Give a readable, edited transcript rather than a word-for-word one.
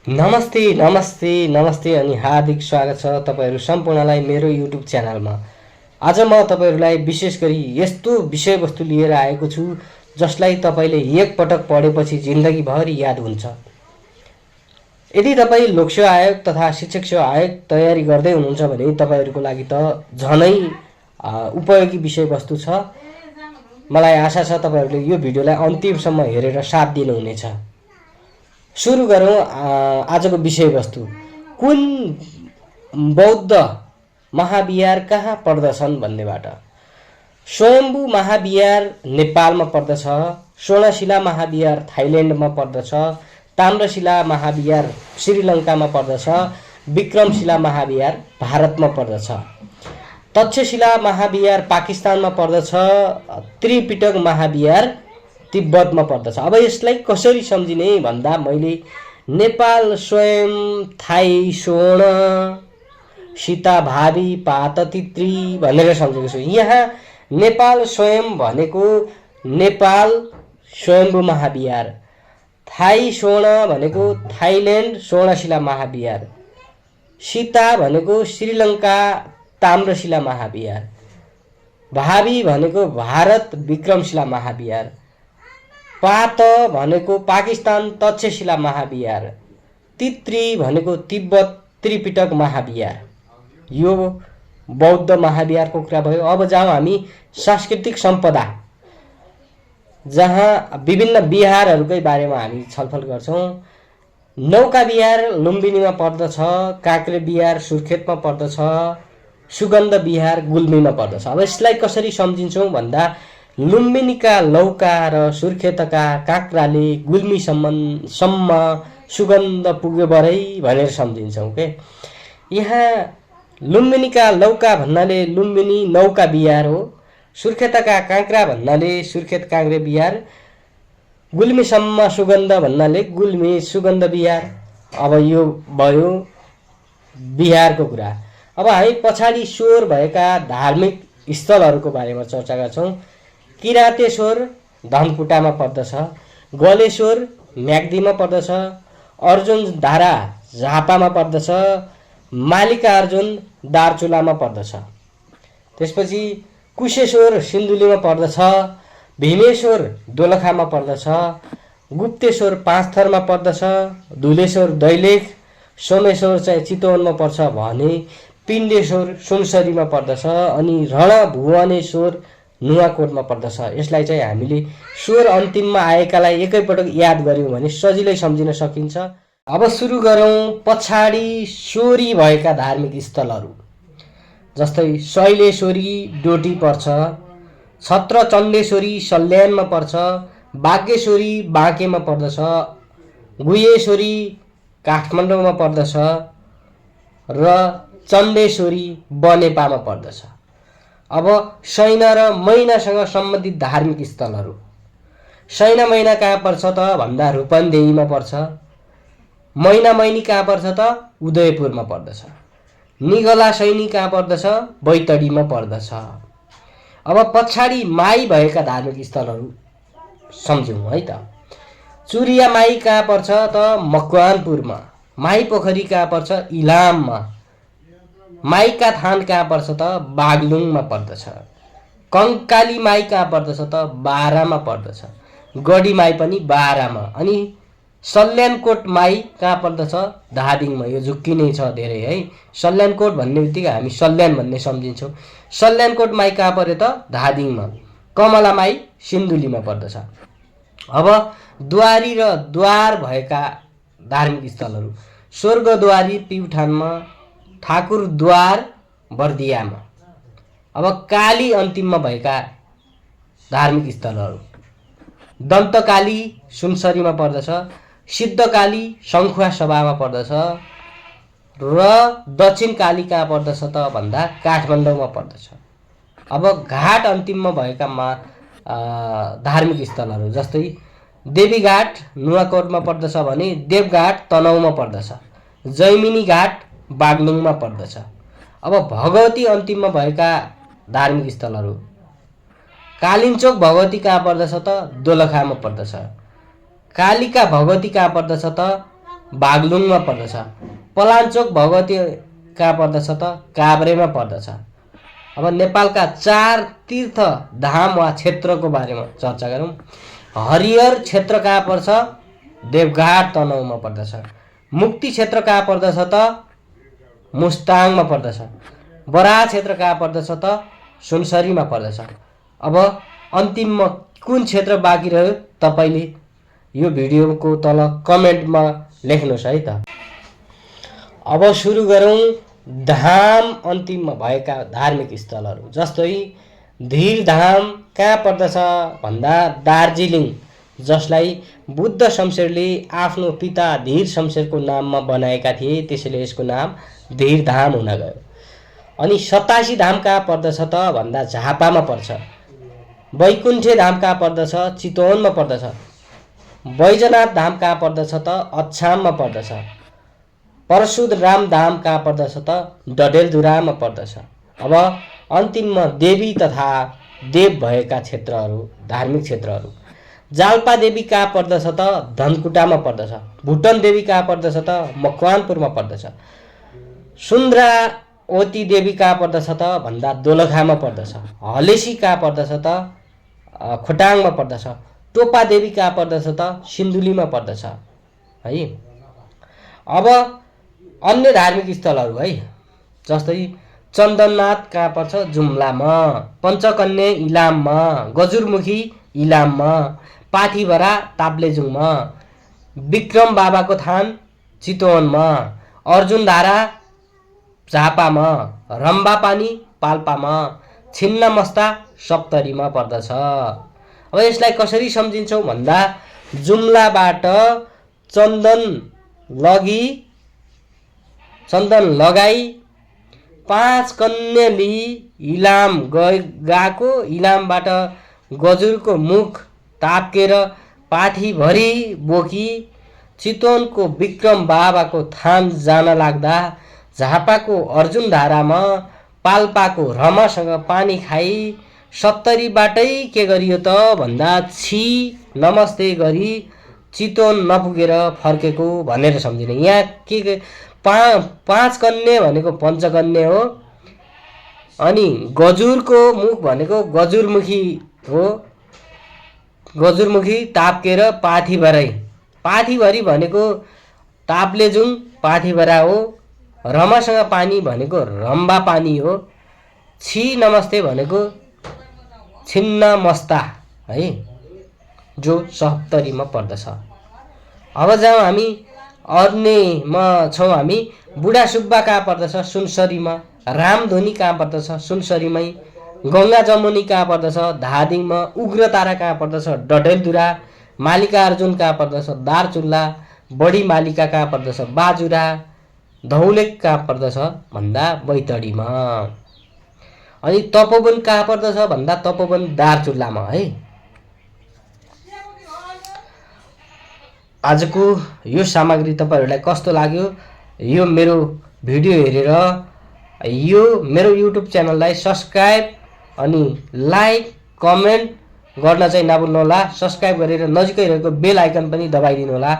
नमस्ते नमस्ते नमस्ते अनि हार्दिक स्वागत छ तपाईहरू सम्पूर्णलाई मेरो युट्युब च्यानलमा। आज म तपाईहरूलाई विशेष गरी यस्तो विषयवस्तु लिएर आएको छु जसलाई तपाईले एकपटक पढेपछि जिन्दगीभर याद हुन्छ। यदि तपाईँ लोकसेवा आयोग तथा शिक्षक सेवा आयोग तयारी गर्दै हुनुहुन्छ भने तपाईहरूको लागि त झनै उपयोगी विषयवस्तु छ। मलाई आशा छ तपाईहरूले यो भिडियोलाई अन्तिमसम्म हेरेर साथ दिनुहुनेछ। सुरु गरौँ आजको विषयवस्तु। कुन बौद्ध महाविहार कहाँ पर्दछन् भन्नेबाट। स्वयम्भू महाविहार नेपालमा पर्दछ। स्वर्णशिला महाविहार थाइल्यान्डमा पर्दछ। ताम्रशिला महाविहार श्रीलङ्कामा पर्दछ। विक्रमशिला महाविहार भारतमा पर्दछ। तक्षशिला महाविहार पाकिस्तानमा पर्दछ। त्रिपिटक महाविहार तिब्बतमा पर्दछ। अब यसलाई कसरी सम्झिने भन्दा मैले नेपाल स्वयं थाई स्वर्ण सीता भावी पाततित्री भनेर सम्झेको छु। यहाँ नेपाल स्वयं भनेको नेपाल स्वयम्भू महाविहार, थाई स्वर्ण भनेको थाइल्यान्ड स्वर्णशिला महाविहार, सीता भनेको श्रीलङ्का ताम्रशिला महाविहार, भावी भनेको भारत विक्रमशिला महाविहार, पात भनेको पाकिस्तान तक्षशिला महाविहार, तित्री भनेको तिब्बत त्रिपिटक महाविहार। यो बौद्ध महाविहारको कुरा भयो। अब जाउँ हामी सांस्कृतिक सम्पदा, जहाँ विभिन्न विहारहरूकै बारेमा हामी छलफल गर्छौँ। नौका विहार लुम्बिनीमा पर्दछ। काँक्रे विहार सुर्खेतमा पर्दछ। सुगन्ध विहार गुल्मीमा पर्दछ। अब यसलाई कसरी सम्झिन्छौँ भन्दा लुम्बिनीका लौका र सुर्खेतका काँक्राले गुल्मीसम्म सुगन्ध पुग्यो बरै भनेर सम्झिन्छौँ के। यहाँ लुम्बिनीका लौका भन्नाले लुम्बिनी नौका विहार हो। सुर्खेतका काँक्रा भन्नाले सुर्खेत काँक्रे विहार। गुल्मीसम्म सुगन्ध भन्नाले गुल्मी सुगन्ध विहार। अब यो भयो बिहारको कुरा। अब हामी पछाडि स्वर भएका धार्मिक स्थलहरूको बारेमा चर्चा गर्छौँ। किरातेश्वर धनकुटामा पर्दछ। गलेश्वर म्याग्दीमा पर्दछ। अर्जुन धारा झापामा पर्दछ। मालिका अर्जुन दार्चुलामा पर्दछ। त्यसपछि कुशेश्वर सिन्धुलीमा पर्दछ। भीमेश्वर दोलखामा पर्दछ। गुप्तेश्वर पाँचथरमा पर्दछ। धुलेश्वर दैलेख। सोमेश्वर चाहिँ चितवनमा पर्छ भने पिण्डेश्वर सुनसरीमा पर्दछ। अनि रणभुवनेश्वर नुवाकोटमा पर्दछ। यसलाई चाहिँ हामीले स्वर अन्तिममा आएकालाई एकैपटक याद गऱ्यौँ भने सजिलै सम्झिन सकिन्छ। अब सुरु गरौँ पछाडि स्वरी भएका धार्मिक स्थलहरू। जस्तै शैलेश्वरी डोटी पर्छ। छत्रचण्डेश्वरी सल्यानमा पर्छ। बागेश्वरी बाँकेमा पर्दछ। गुह्येश्वरी काठमाडौँमा पर्दछ र चण्डेश्वरी बनेपामा पर्दछ। अब शैन र मैनासँग सम्बन्धित धार्मिक स्थलहरू। शैन मैना कहाँ पर्छ त भन्दा रूपन्देहीमा पर्छ। मैना मैनी कहाँ पर्छ त उदयपुरमा पर्दछ। निगला सैनी कहाँ पर्दछ बैतडीमा पर्दछ। अब पछाडि माई भएका धार्मिक स्थलहरू सम्झौँ है त। चुरिया माई कहाँ पर्छ त मकवानपुरमा। माई पोखरी कहाँ पर्छ इलाममा। माईका थान कहाँ पर्छ त बागलुङमा पर्दछ। कङ्काली माई कहाँ पर्दछ त बारामा पर्दछ। गढी माई पनि बारामा। अनि सल्यानकोट माई कहाँ पर्दछ धादिङमा। यो झुक्की नै छ धेरै है। सल्यानकोट भन्ने बित्तिकै हामी सल्यान भन्ने सम्झिन्छौँ। सल्यानकोट माई कहाँ पर्यो त धादिङमा। कमला माई सिन्धुलीमा पर्दछ। अब द्वारी र द्वार भएका धार्मिक स्थलहरू। स्वर्गद्वारी प्युठानमा। ठाकुर द्वार बर्दियामा। अब काली अन्तिममा भएका धार्मिक स्थलहरू। दन्तकाली सुनसरीमा पर्दछ। सिद्धकाली सङ्खुवा सभामा पर्दछ र दक्षिण काली कहाँ पर्दछ त भन्दा काठमाडौँमा पर्दछ। अब घाट अन्तिममा भएका धार्मिक स्थलहरू जस्तै देवीघाट नुवाकोटमा पर्दछ भने देवघाट तनहुँमा पर्दछ। जैमिनी घाट बागलुङमा पर्दछ। अब भगवती अन्तिममा भएका धार्मिक स्थलहरू। कालिन्चोक भगवती कहाँ पर्दछ त दोलखामा पर्दछ। कालिका भगवती कहाँ पर्दछ त बागलुङमा पर्दछ। पलाञ्चोक भगवती कहाँ पर्दछ त काभ्रेमा पर्दछ। अब नेपालका 4 तीर्थ धाम वा क्षेत्रको बारेमा चर्चा गरौँ। हरिहर क्षेत्र कहाँ पर्छ? देवघाट तनहुँमा पर्दछ। मुक्ति क्षेत्र कहाँ पर्दछ त मुस्ताङमा पर्दछ। बराह क्षेत्र कहाँ पर्दछ त सुनसरीमा पर्दछ। अब अन्तिममा कुन क्षेत्र बाँकी रह्यो तपाईँले यो भिडियोको तल कमेन्टमा लेख्नुहोस् है त। अब सुरु गरौँ धाम अन्तिममा भएका धार्मिक स्थलहरू। जस्तै धीरधाम कहाँ पर्दछ भन्दा दार्जिलिङ, जसलाई बुद्ध शमशेरले आफ्नो पिता धीर शमशेरको नाममा बनाएका थिए, त्यसैले यसको नाम धीरधाम हुन गयो। अनि 87 धाम कहाँ पर्दछ त भन्दा झापामा पर्छ। वैकुण्ठे धाम कहाँ पर्दछ? चितवनमा पर्दछ। बैजनाथ धाम कहाँ पर्दछ त अछाममा पर्दछ। परशुराम धाम कहाँ पर्दछ त डडेलधुरामा पर्दछ। अब अन्तिममा देवी तथा देव भएका क्षेत्रहरू, धार्मिक क्षेत्रहरू। जाल्पा देवी कहाँ पर्दछ त धनकुटामा पर्दछ। भुटन देवी कहाँ पर्दछ त मकवानपुरमा पर्दछ। सुन्द्रावती देवी कहाँ पर्दछ त भन्दा दोलखामा पर्दछ। हलेसी कहाँ पर्दछ त खोटाङमा पर्दछ। टोपा देवी कहाँ पर्दछ त सिन्धुलीमा पर्दछ है। अब अन्य धार्मिक स्थलहरू है, जस्तै चन्दननाथ कहाँ पर्छ? जुम्लामा। पञ्चकन्या इलाममा। गजुरमुखी इलाममा। पाथिभरा ताप्लेजुङमा। विक्रम बाबाको थान चितवनमा। अर्जुनधारा झापामा। रम्बापानी पाल्पामा। छिन्नमस्ता सप्तरीमा पर्दछ। अब यसलाई कसरी सम्झिन्छौँ भन्दा जुम्लाबाट चन्दन लगाई 5 कन्या लिई इलाम गएको। इलामबाट गजुरको मुख ताप्केर पाथीभरि बोकी चितवनको विक्रम बाबाको थान जान लाग्दा झापाको अर्जुनधारामा पाल्पाको रमासँग पानी खाई सप्तरीबाटै के गरियो त भन्दा छि नमस्ते गरी चितवन नपुगेर फर्केको भनेर सम्झिने। यहाँ के 5 कन्या भनेको पञ्चकन्या हो। अनि गजुरको मुख भनेको गजुरमुखी हो। गजुरमुखी ताप्केर पाथीभरि भनेको ताप्लेजुङ पाथिभरा हो। रमासँग पानी भनेको रम्बा पानी हो। छि नमस्ते भनेको छिन्नमस्ता है, जो सप्तरीमा पर्दछ। अब जाउँ हामी अन्यमा छौँ हामी। बुढा सुब्बा कहाँ पर्दछ? सुनसरीमा। रामधुनी कहाँ पर्दछ? सुनसरीमै। गङ्गा जमुनी कहाँ पर्दछ? धादिङमा। उग्रतारा कहाँ पर्दछ? डडेलधुरा। मालिका अर्जुन कहाँ पर्दछ? दार्चुला। बढी मालिका कहाँ पर्दछ? बाजुरा। धौलेक कहाँ पर्दछ भन्दा बैतडीमा। अनि तपोवन कहाँ पर्दछ भन्दा तपोवन दार्चुलामा है। आजको यो सामग्री तपाईँहरूलाई कस्तो लाग्यो? यो मेरो भिडियो हेरेर यो मेरो युट्युब च्यानललाई सब्स्क्राइब अनि लाइक कमेन्ट गर्न चाहिँ नभुल्नुहोला। सब्स्क्राइब गरेर नजिकै रहेको बेल आइकन पनि दबाइदिनु होला।